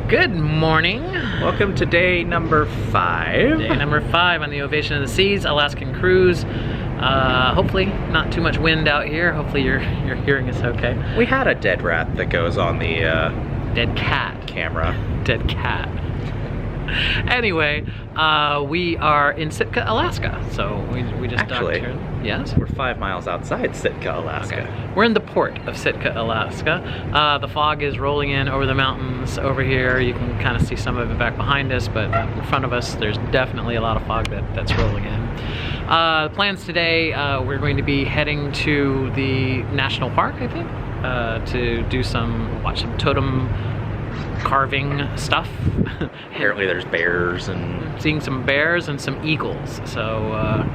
Good morning. Welcome to day number 5. Day number 5 on the Ovation of the Seas, Alaskan Cruise. Hopefully not too much wind out here. Hopefully your hearing is okay. We had a dead rat that goes on the Dead cat. camera. Dead cat. Anyway, we are in Sitka, Alaska. So we just docked here. Yes? We're 5 miles outside Sitka, Alaska. Okay. We're in the port of Sitka, Alaska. The fog is rolling in over the mountains over here. You can kind of see some of it back behind us, but in front of us there's definitely a lot of fog that's rolling in. Plans today, we're going to be heading to the national park, I think, to do watch some totem carving stuff. Apparently there's bears and... Seeing some bears and some eagles. So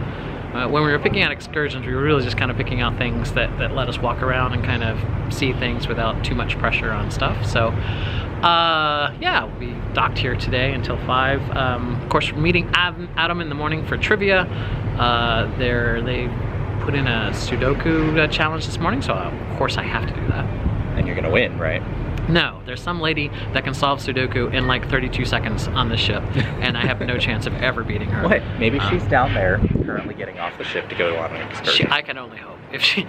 when we were picking out excursions, we were really just kind of picking out things that let us walk around and kind of see things without too much pressure on stuff. So yeah, we docked here today until 5. Of course, we're meeting Adam in the morning for trivia. They put in a Sudoku challenge this morning, so of course I have to do that. And you're gonna win, right? No, there's some lady that can solve Sudoku in like 32 seconds on this ship, and I have no chance of ever beating her. What? Maybe she's down there currently getting off the ship to go on an excursion. I can only hope. If she,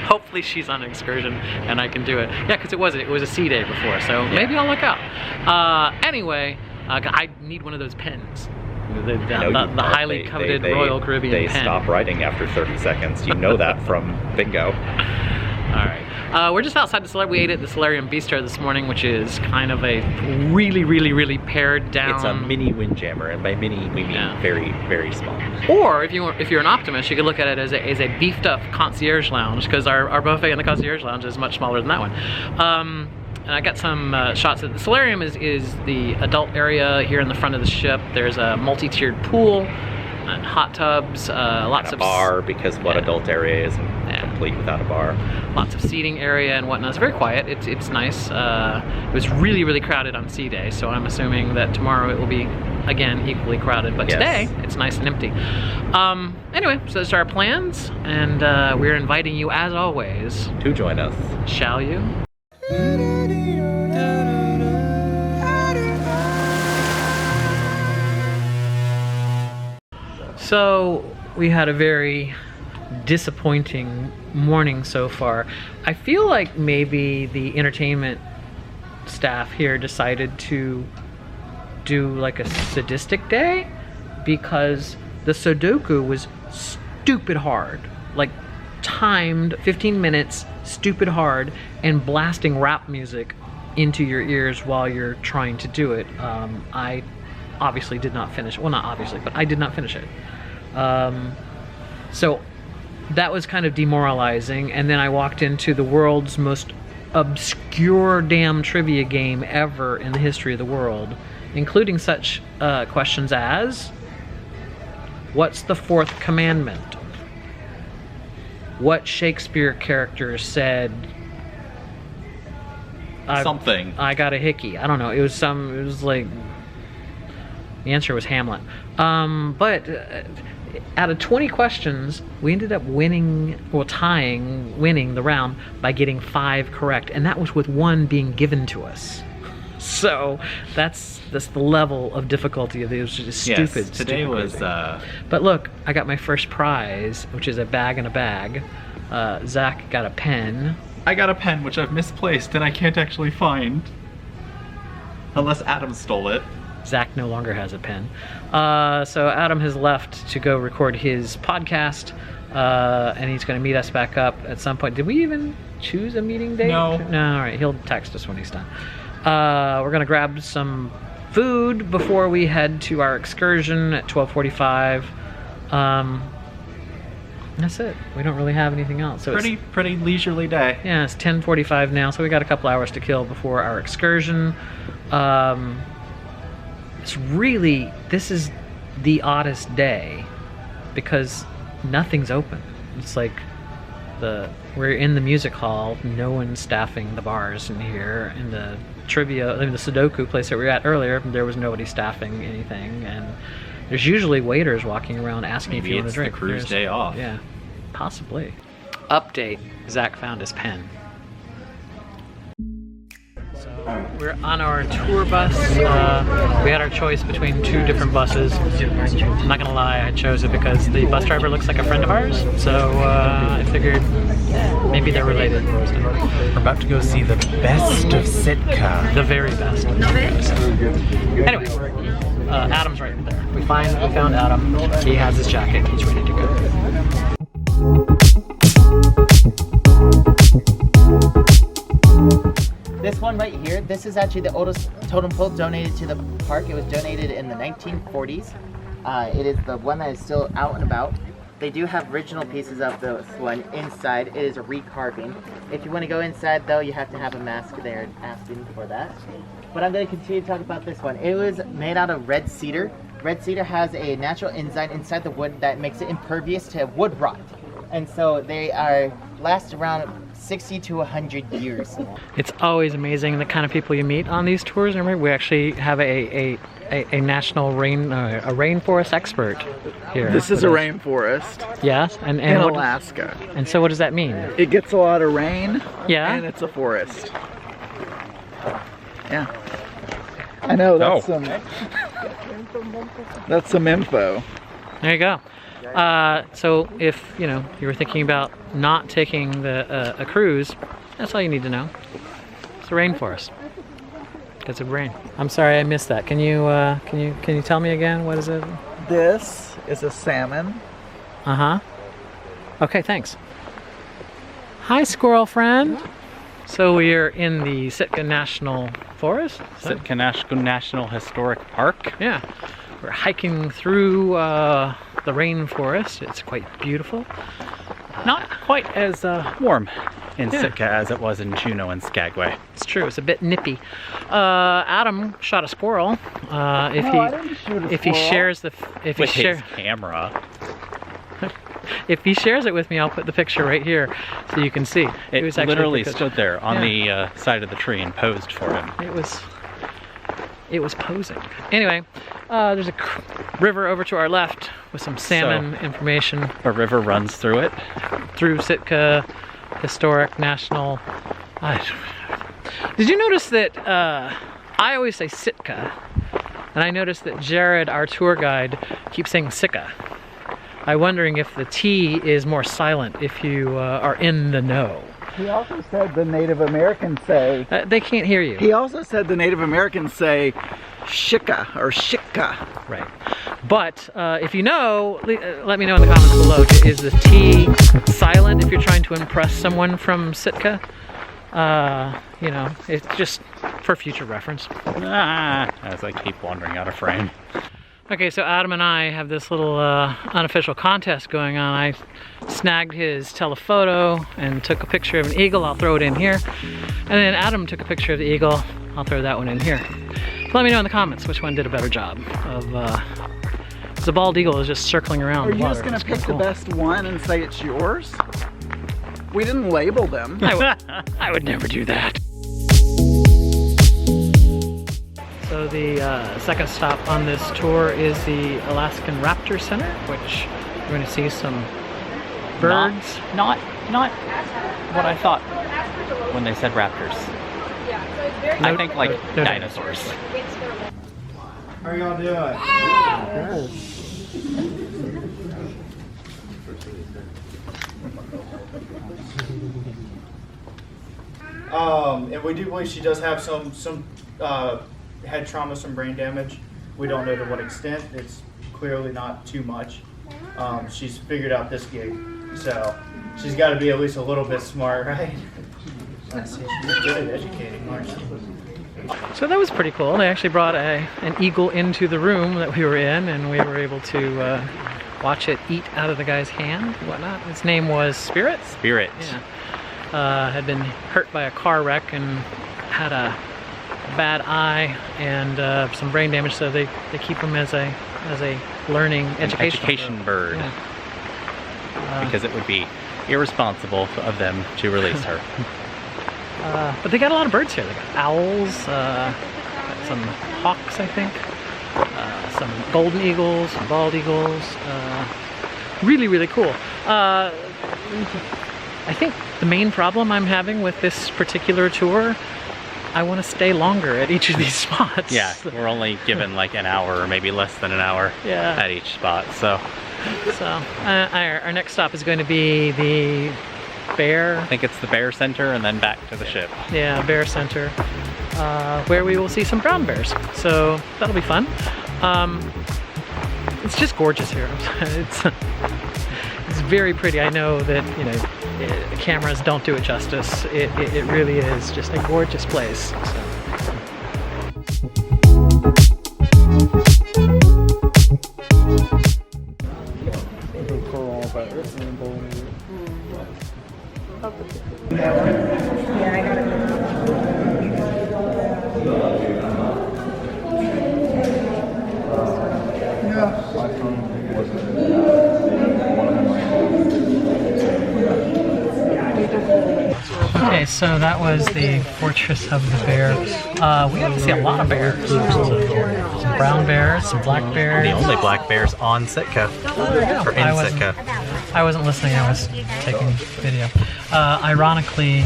hopefully she's on an excursion and I can do it. Yeah, because it was a sea day before, so yeah. Maybe I'll look out. Anyway, I need one of those pens. The highly coveted Royal Caribbean pen. They stop writing after 30 seconds. You know that from bingo. All right. We're just outside the Solarium. We ate at the Solarium Bistro this morning, which is kind of a really pared down. It's a mini windjammer, and by mini we mean very small. Or if you're an optimist, you could look at it as a beefed up concierge lounge, because our buffet in the concierge lounge is much smaller than that one. And I got some shots. The Solarium is the adult area here in the front of the ship. There's a multi-tiered pool, and hot tubs, lots of bar, because what adult area isn't complete without a bar. Lots of seating area and whatnot. It's very quiet. It's nice. It was really crowded on sea day, so I'm assuming that tomorrow it will be again equally crowded. But today it's nice and empty. Anyway, so those are our plans, and we're inviting you, as always, to join us. Shall you? So we had a very disappointing morning so far. I feel like maybe the entertainment staff here decided to do like a sadistic day, because the Sudoku was stupid hard, like timed 15 minutes, stupid hard, and blasting rap music into your ears while you're trying to do it. I obviously did not finish. Well, not obviously, but I did not finish it. So that was kind of demoralizing, and then I walked into the world's most obscure damn trivia game ever in the history of the world, including such questions as, what's the 4th commandment? What Shakespeare character said something? I got a hickey. I don't know. It was like, the answer was Hamlet. But out of 20 questions, we ended up winning the round by getting 5 correct, and that was with 1 being given to us. So that's the level of difficulty of it. It was just stupid. Yes, today was. But look, I got my first prize, which is a bag in a bag. Zach got a pen. I got a pen which I've misplaced and I can't actually find, unless Adam stole it. Zach no longer has a pen. So Adam has left to go record his podcast, and he's going to meet us back up at some point. Did we even choose a meeting date? No. No, all right. He'll text us when he's done. We're going to grab some food before we head to our excursion at 12:45. That's it. We don't really have anything else. So pretty leisurely day. Yeah, it's 10:45 now, so we got a couple hours to kill before our excursion. This is the oddest day because nothing's open. It's like we're in the music hall, no one's staffing the bars in here. In the the Sudoku place that we were at earlier, there was nobody staffing anything, and there's usually waiters walking around asking if you want to drink. Maybe it's the cruise day off. Yeah, possibly. Update, Zach found his pen. So We're on our tour bus. We had our choice between two different buses. I'm not gonna lie, I chose it because the bus driver looks like a friend of ours, so I figured maybe they're related. We're about to go see the best of Sitka. The very best. Anyway, Adam's right there. We found Adam. He has his jacket. He's ready to go. This one right here, this is actually the oldest totem pole donated to the park. It was donated in the 1940s. It is the one that is still out and about. They do have original pieces of this one inside. It is a recarving. If you want to go inside though, you have to have a mask there asking for that. But I'm going to continue to talk about this one. It was made out of red cedar. Red cedar has a natural enzyme inside the wood that makes it impervious to wood rot. And so they last around 60 to 100 years. It's always amazing the kind of people you meet on these tours. Remember, we actually have a national rainforest expert here. This is a rainforest. Yes, and in what, Alaska. And so what does that mean? It gets a lot of rain. Yeah. And it's a forest. Yeah. I know, that's some info. There you go. So if you were thinking about not taking a cruise, that's all you need to know. It's a rainforest because of rain. I'm sorry I missed that. Can you tell me again? What is it? This is a salmon. Okay, thanks. Hi, squirrel friend. So we are in the Sitka National Forest. Sitka National Historic Park. Yeah. We're hiking through the rainforest. It's quite beautiful. Not quite as Warm in Sitka as it was in Juneau and Skagway. It's true. It's a bit nippy. Adam shot a squirrel. If he shares his camera. If he shares it with me, I'll put the picture right here so you can see. It was literally stood there on the side of the tree and posed for him. It was posing. Anyway, there's a river over to our left with some salmon information. A river runs through it? Through Sitka Historic National... Did you notice that I always say Sitka, and I noticed that Jared, our tour guide, keeps saying Sitka. I'm wondering if the T is more silent if you are in the know. He also said the Native Americans say... they can't hear you. He also said the Native Americans say shika or shika. Right. But if you know, let me know in the comments below. Is the T silent if you're trying to impress someone from Sitka? It's just for future reference. As I keep wandering out of frame. Okay, so Adam and I have this little unofficial contest going on. I snagged his telephoto and took a picture of an eagle. I'll throw it in here. And then Adam took a picture of the eagle. I'll throw that one in here. So let me know in the comments which one did a better job of... the bald eagle is just circling around the water. Are you just going to pick the best one and say it's yours? We didn't label them. I would never do that. So the second stop on this tour is the Alaskan Raptor Center, which we're going to see some birds. Not what I thought when they said raptors. I think like dinosaurs. How are y'all doing? And we do believe she does have some head trauma, some brain damage. We don't know to what extent. It's clearly not too much. She's figured out this gig, so she's got to be at least a little bit smart, right? Let's see, she's good at educating, aren't you? So that was pretty cool. They actually brought an eagle into the room that we were in, and we were able to watch it eat out of the guy's hand and whatnot. Its name was Spirit? Spirit. Yeah. Had been hurt by a car wreck and had a bad eye and some brain damage, so they keep him as a learning education bird. Yeah. Because it would be irresponsible of them to release her. But they got a lot of birds here. They got owls, some hawks, I think, some golden eagles, some bald eagles. Really, really cool. I think the main problem I'm having with this particular tour I want to stay longer at each of these spots. Yeah, we're only given like an hour or maybe less than an hour at each spot. So our next stop is going to be the Bear. I think it's the Bear Center and then back to the ship. Yeah, Bear Center, where we will see some brown bears. So that'll be fun. It's just gorgeous here. It's very pretty. I know that, you know, the cameras don't do it justice. It really is just a gorgeous place. So. Okay, so that was the Fortress of the Bear. We got to see a lot of bears. Some brown bears, some black bears. The only black bears on Sitka, or in Sitka. I wasn't listening, I was taking video. Ironically,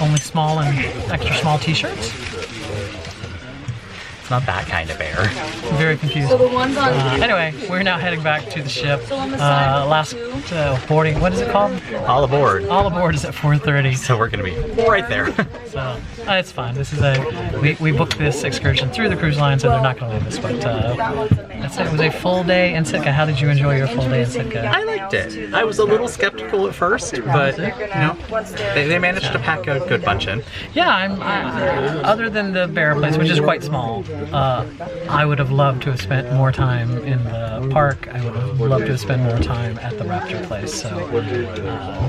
only small and extra small t-shirts. It's not that kind of bear. I'm very confused. So the ones on anyway, we're now heading back to the ship. Alaskan boarding, what is it called? All aboard. All aboard is at 4:30. So we're gonna be right there. So it's fine. This is we booked this excursion through the cruise line, so they're not gonna leave us. But that's it. It was a full day in Sitka. How did you enjoy your full day in Sitka? I liked it. I was a little skeptical at first, but you know, they managed to pack a good bunch in. Yeah, other than the bear place, which is quite small, I would have loved to have spent more time in the park. I would have loved to have spent more time at the Raptor place. So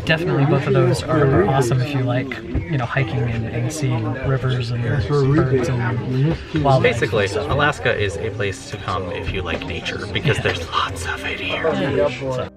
definitely both of those are awesome if you like, you know, hiking and seeing rivers and birds and wildlife. Basically, Alaska is a place to come if you like nature, because there's lots of it here. Yeah. So.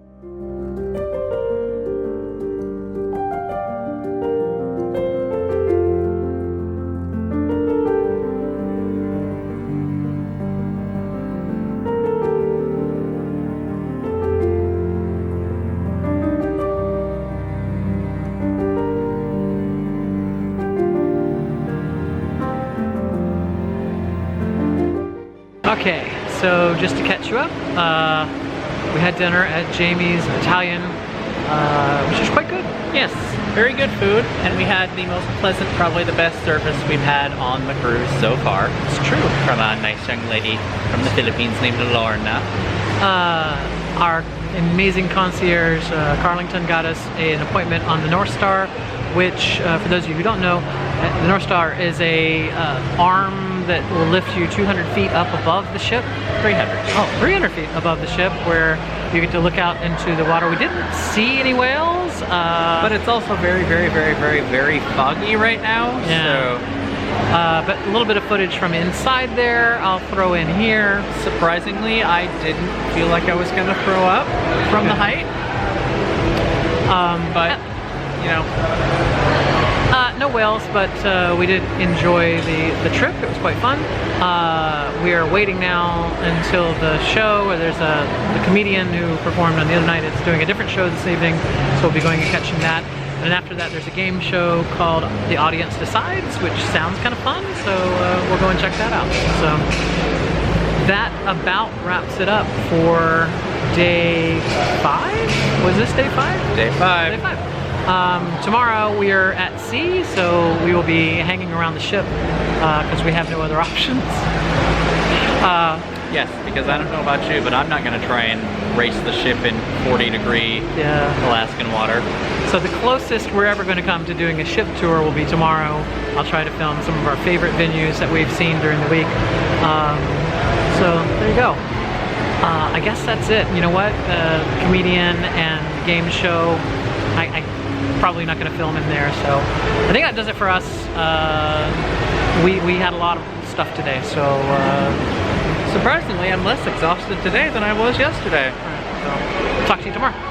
Okay, so just to catch you up, we had dinner at Jamie's Italian, which is quite good. Yes, very good food, and we had the most pleasant, probably the best service we've had on the cruise so far. It's true. From a nice young lady from the Philippines named Lorna. Our amazing concierge, Carlington, got us an appointment on the North Star, which, for those of you who don't know, the North Star is a arm that will lift you 200 feet up above the ship. 300. Oh, 300 feet above the ship, where you get to look out into the water. We didn't see any whales. But it's also very, very, very, very, very foggy right now. Yeah. So. But a little bit of footage from inside there I'll throw in here. Surprisingly, I didn't feel like I was going to throw up from the height. But, you know. No whales, but we did enjoy the trip. It was quite fun. We are waiting now until the show, where there's the comedian who performed on the other night. It's doing a different show this evening, so we'll be going and catching that. And after that, there's a game show called The Audience Decides, which sounds kind of fun, so we'll go and check that out. So that about wraps it up for day 5? Was this day 5? Day 5. Day 5. Tomorrow we are at sea, so we will be hanging around the ship because we have no other options. Yes, because I don't know about you, but I'm not going to try and race the ship in 40-degree Alaskan water. So the closest we're ever going to come to doing a ship tour will be tomorrow. I'll try to film some of our favorite venues that we've seen during the week. So there you go. I guess that's it. You know what? The comedian and the game show, I'm probably not going to film in there. So I think that does it for us. We had a lot of stuff today, so surprisingly I'm less exhausted today than I was yesterday. so talk to you tomorrow.